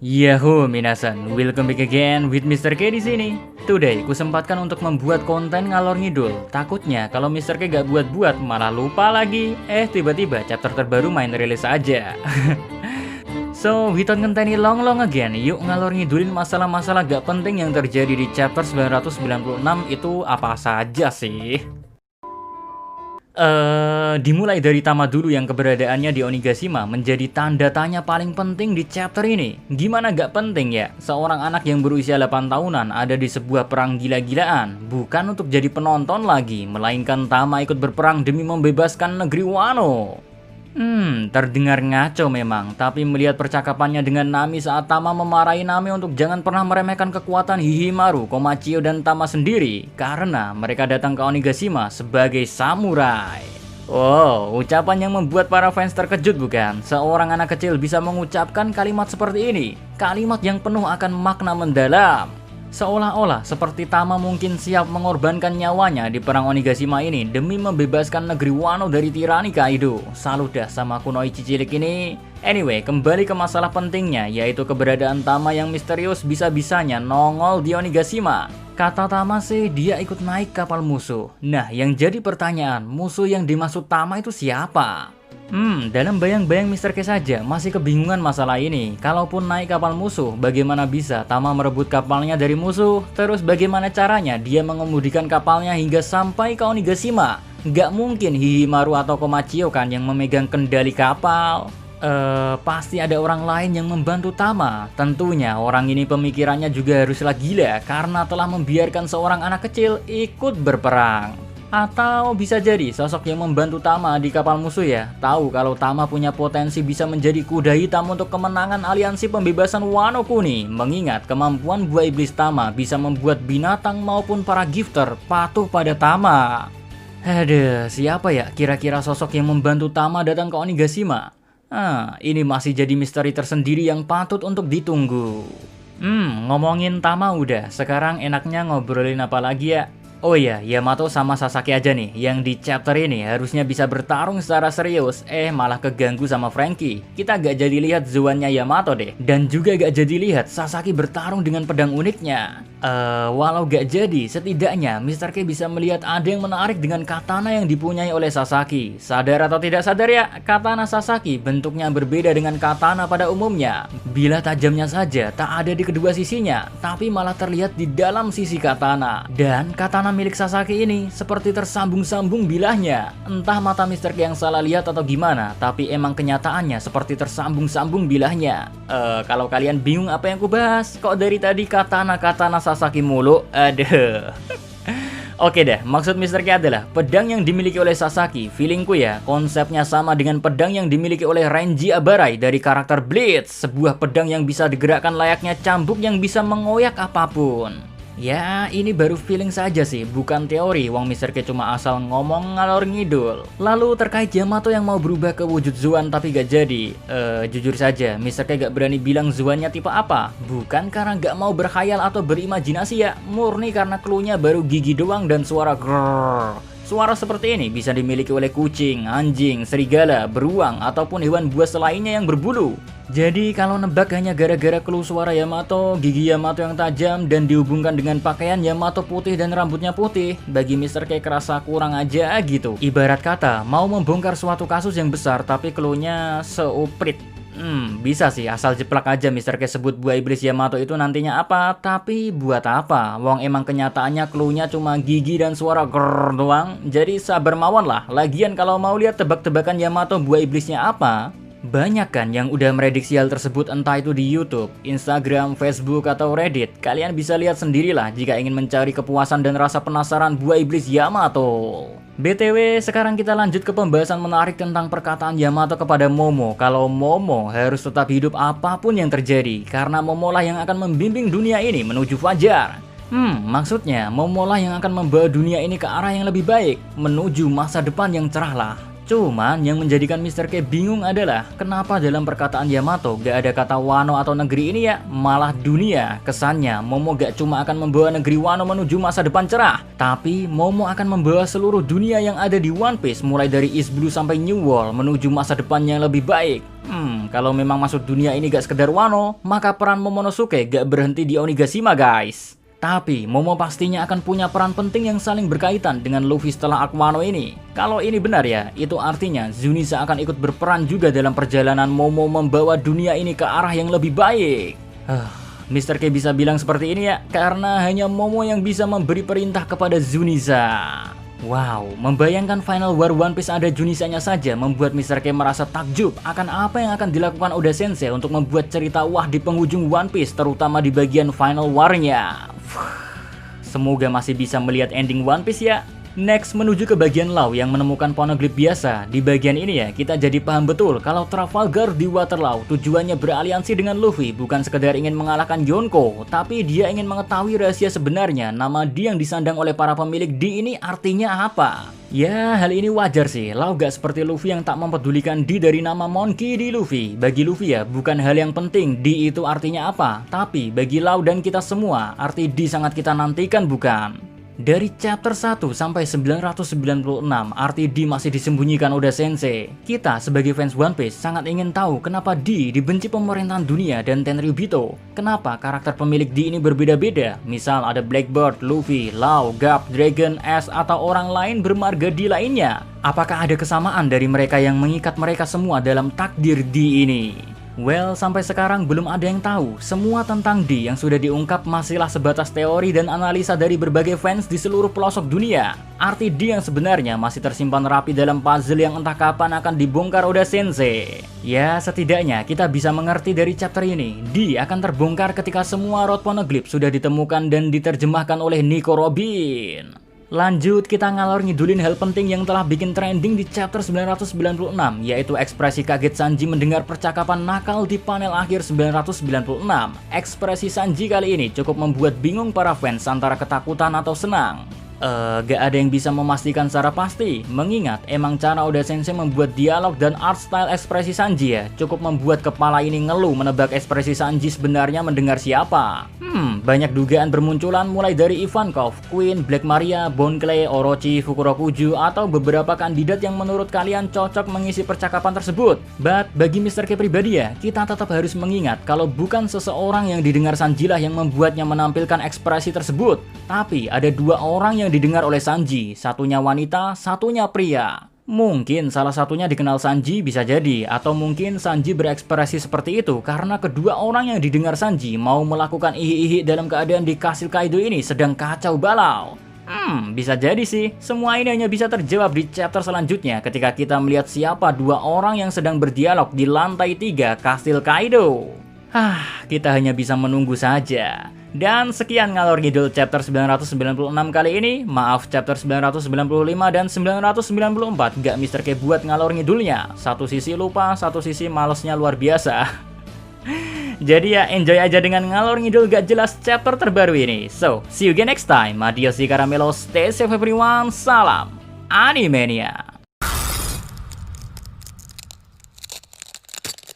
Yahoo minasan, welcome back again with Mr. K di sini. Today, kusempatkan untuk membuat konten ngalor ngidul. Takutnya kalau Mr. K gak buat-buat malah lupa lagi. Tiba-tiba chapter terbaru main rilis aja. So, without ngenteni long again, yuk ngalor ngidulin masalah-masalah gak penting yang terjadi di chapter 996 itu apa saja sih? Dimulai dari Tama dulu yang keberadaannya di Onigashima menjadi tanda tanya paling penting di chapter ini. Gimana gak penting ya? Seorang anak yang berusia 8 tahunan ada di sebuah perang gila-gilaan. Bukan untuk jadi penonton lagi, melainkan Tama ikut berperang demi membebaskan negeri Wano. Terdengar ngaco memang, tapi melihat percakapannya dengan Nami saat Tama memarahi Nami untuk jangan pernah meremehkan kekuatan Hihimaru, Komachio, dan Tama sendiri karena mereka datang ke Onigashima sebagai samurai. Wow, ucapan yang membuat para fans terkejut bukan? Seorang anak kecil bisa mengucapkan kalimat seperti ini, kalimat yang penuh akan makna mendalam. Seolah-olah seperti Tama mungkin siap mengorbankan nyawanya di perang Onigashima ini demi membebaskan negeri Wano dari tirani Kaido. Salut dah sama kunoichi cilik ini. Anyway, kembali ke masalah pentingnya, yaitu keberadaan Tama yang misterius bisa-bisanya nongol di Onigashima. Kata Tama sih dia ikut naik kapal musuh. Nah, yang jadi pertanyaan, musuh yang dimaksud Tama itu siapa? Dalam bayang-bayang Mr. K saja masih kebingungan masalah ini. Kalaupun naik kapal musuh, bagaimana bisa Tama merebut kapalnya dari musuh? Terus bagaimana caranya dia mengemudikan kapalnya hingga sampai ke Onigashima? Gak mungkin Hihimaru atau Komachio kan yang memegang kendali kapal. Pasti ada orang lain yang membantu Tama. Tentunya orang ini pemikirannya juga haruslah gila karena telah membiarkan seorang anak kecil ikut berperang. Atau bisa jadi sosok yang membantu Tama di kapal musuh ya. Tahu kalau Tama punya potensi bisa menjadi kuda hitam untuk kemenangan aliansi pembebasan Wano Kuni. Mengingat kemampuan buah iblis Tama bisa membuat binatang maupun para gifter patuh pada Tama. Aduh, siapa ya kira-kira sosok yang membantu Tama datang ke Onigashima? Ini masih jadi misteri tersendiri yang patut untuk ditunggu. Ngomongin Tama udah, sekarang enaknya ngobrolin apa lagi ya? Oh iya, Yamato sama Sasaki aja nih, yang di chapter ini harusnya bisa bertarung secara serius, malah keganggu sama Franky. Kita gak jadi lihat Zuannya Yamato deh, dan juga gak jadi lihat Sasaki bertarung dengan pedang uniknya. Walau gak jadi, setidaknya Mr. K bisa melihat ada yang menarik dengan katana yang dipunyai oleh Sasaki. Sadar atau tidak sadar ya, katana Sasaki bentuknya berbeda dengan katana pada umumnya. Bila tajamnya saja tak ada di kedua sisinya, tapi malah terlihat di dalam sisi katana. Dan katana milik Sasaki ini seperti tersambung-sambung bilahnya. Entah mata Mr. K yang salah lihat atau gimana, tapi emang kenyataannya seperti tersambung-sambung bilahnya. Kalau kalian bingung apa yang kubahas, kok dari tadi katana Sasaki mulu? Aduh. Oke deh, maksud Mr. K adalah pedang yang dimiliki oleh Sasaki. Feelingku ya, konsepnya sama dengan pedang yang dimiliki oleh Renji Abarai dari karakter Bleach. Sebuah pedang yang bisa digerakkan layaknya cambuk yang bisa mengoyak apapun. Ya, ini baru feeling saja sih, bukan teori. Wong Mr. K cuma asal ngomong ngalor ngidul. Lalu terkait Yamato yang mau berubah ke wujud Zuan tapi gak jadi. Jujur saja, Mr. K gak berani bilang Zuannya tipe apa. Bukan karena gak mau berkhayal atau berimajinasi ya, murni karena cluenya baru gigi doang dan suara grrrr. Suara seperti ini bisa dimiliki oleh kucing, anjing, serigala, beruang, ataupun hewan buas lainnya yang berbulu. Jadi kalau nebak hanya gara-gara clue suara Yamato, gigi Yamato yang tajam, dan dihubungkan dengan pakaian Yamato putih dan rambutnya putih, bagi Mr. K kerasa kurang aja gitu. Ibarat kata, mau membongkar suatu kasus yang besar tapi clue-nya seuprit. Bisa sih, asal jeplak aja Mr. K sebut buah iblis Yamato itu nantinya apa, tapi buat apa? Wong emang kenyataannya cluenya cuma gigi dan suara grrrr doang, jadi sabar mawon lah. Lagian kalau mau lihat tebak-tebakan Yamato buah iblisnya apa, banyak kan yang udah merediksi hal tersebut entah itu di YouTube, Instagram, Facebook, atau Reddit. Kalian bisa lihat sendirilah jika ingin mencari kepuasan dan rasa penasaran buah iblis Yamato. BTW, sekarang kita lanjut ke pembahasan menarik tentang perkataan Yamato kepada Momo. Kalau Momo harus tetap hidup apapun yang terjadi, karena Momo lah yang akan membimbing dunia ini menuju fajar. Maksudnya Momo lah yang akan membawa dunia ini ke arah yang lebih baik, menuju masa depan yang cerah lah. Cuman yang menjadikan Mr. K bingung adalah kenapa dalam perkataan Yamato gak ada kata Wano atau negeri ini ya, malah dunia. Kesannya Momo gak cuma akan membawa negeri Wano menuju masa depan cerah, tapi Momo akan membawa seluruh dunia yang ada di One Piece mulai dari East Blue sampai New World menuju masa depan yang lebih baik. Kalau memang masuk dunia ini gak sekedar Wano, maka peran Momonosuke gak berhenti di Onigashima guys. Tapi Momo pastinya akan punya peran penting yang saling berkaitan dengan Luffy setelah Aquano ini. Kalau ini benar ya, itu artinya Zunisa akan ikut berperan juga dalam perjalanan Momo membawa dunia ini ke arah yang lebih baik. Mr. K bisa bilang seperti ini ya, karena hanya Momo yang bisa memberi perintah kepada Zunisa. Wow, membayangkan Final War One Piece ada Junisanya saja membuat Mr. K merasa takjub akan apa yang akan dilakukan Oda Sensei untuk membuat cerita wah di penghujung One Piece, terutama di bagian Final War-nya. Semoga masih bisa melihat ending One Piece ya. Next menuju ke bagian Law yang menemukan poneglyph biasa. Di bagian ini ya kita jadi paham betul kalau Trafalgar di Waterloo tujuannya beraliansi dengan Luffy bukan sekedar ingin mengalahkan Yonko, tapi dia ingin mengetahui rahasia sebenarnya nama D yang disandang oleh para pemilik D ini artinya apa. Ya hal ini wajar sih, Law gak seperti Luffy yang tak mempedulikan D dari nama Monkey D Luffy. Bagi Luffy ya bukan hal yang penting D itu artinya apa, tapi bagi Law dan kita semua arti D sangat kita nantikan bukan? Dari chapter 1 sampai 996, arti D masih disembunyikan Oda Sensei. Kita sebagai fans One Piece sangat ingin tahu kenapa D dibenci pemerintahan dunia dan Tenryubito. Kenapa karakter pemilik D ini berbeda-beda? Misal ada Blackbird, Luffy, Law, Garp, Dragon, Ace, atau orang lain bermarga D lainnya. Apakah ada kesamaan dari mereka yang mengikat mereka semua dalam takdir D ini? Well, sampai sekarang belum ada yang tahu. Semua tentang D yang sudah diungkap masihlah sebatas teori dan analisa dari berbagai fans di seluruh pelosok dunia. Arti D yang sebenarnya masih tersimpan rapi dalam puzzle yang entah kapan akan dibongkar Oda Sensei. Ya, setidaknya kita bisa mengerti dari chapter ini, D akan terbongkar ketika semua Road Poneglyph sudah ditemukan dan diterjemahkan oleh Nico Robin. Lanjut kita ngalor ngidulin hal penting yang telah bikin trending di chapter 996, yaitu ekspresi kaget Sanji mendengar percakapan nakal di panel akhir 996. Ekspresi Sanji kali ini cukup membuat bingung para fans antara ketakutan atau senang. Gak ada yang bisa memastikan secara pasti, mengingat emang cara Oda Sensei membuat dialog dan art style ekspresi Sanji ya cukup membuat kepala ini ngeluh menebak ekspresi Sanji sebenarnya mendengar siapa. Banyak dugaan bermunculan mulai dari Ivankov, Queen, Black Maria, Bon Clay, Orochi, Fukurokuju, atau beberapa kandidat yang menurut kalian cocok mengisi percakapan tersebut. But bagi Mr. K pribadi ya, kita tetap harus mengingat kalau bukan seseorang yang didengar Sanji lah yang membuatnya menampilkan ekspresi tersebut, tapi ada dua orang yang didengar oleh Sanji, satunya wanita, satunya pria. Mungkin salah satunya dikenal Sanji bisa jadi, atau mungkin Sanji berekspresi seperti itu karena kedua orang yang didengar Sanji mau melakukan ihi-ihi dalam keadaan di kastil Kaido ini sedang kacau balau. Bisa jadi sih, semua ini hanya bisa terjawab di chapter selanjutnya ketika kita melihat siapa dua orang yang sedang berdialog di lantai 3 kastil Kaido. Kita hanya bisa menunggu saja. Dan sekian ngalor ngidul chapter 996 kali ini. Maaf chapter 995 dan 994 gak Mr. K buat ngalor ngidulnya. Satu sisi lupa, satu sisi malesnya luar biasa. Jadi ya enjoy aja dengan ngalor ngidul gak jelas chapter terbaru ini. So, see you again next time. Adios di Caramelo, stay safe everyone, salam Animania.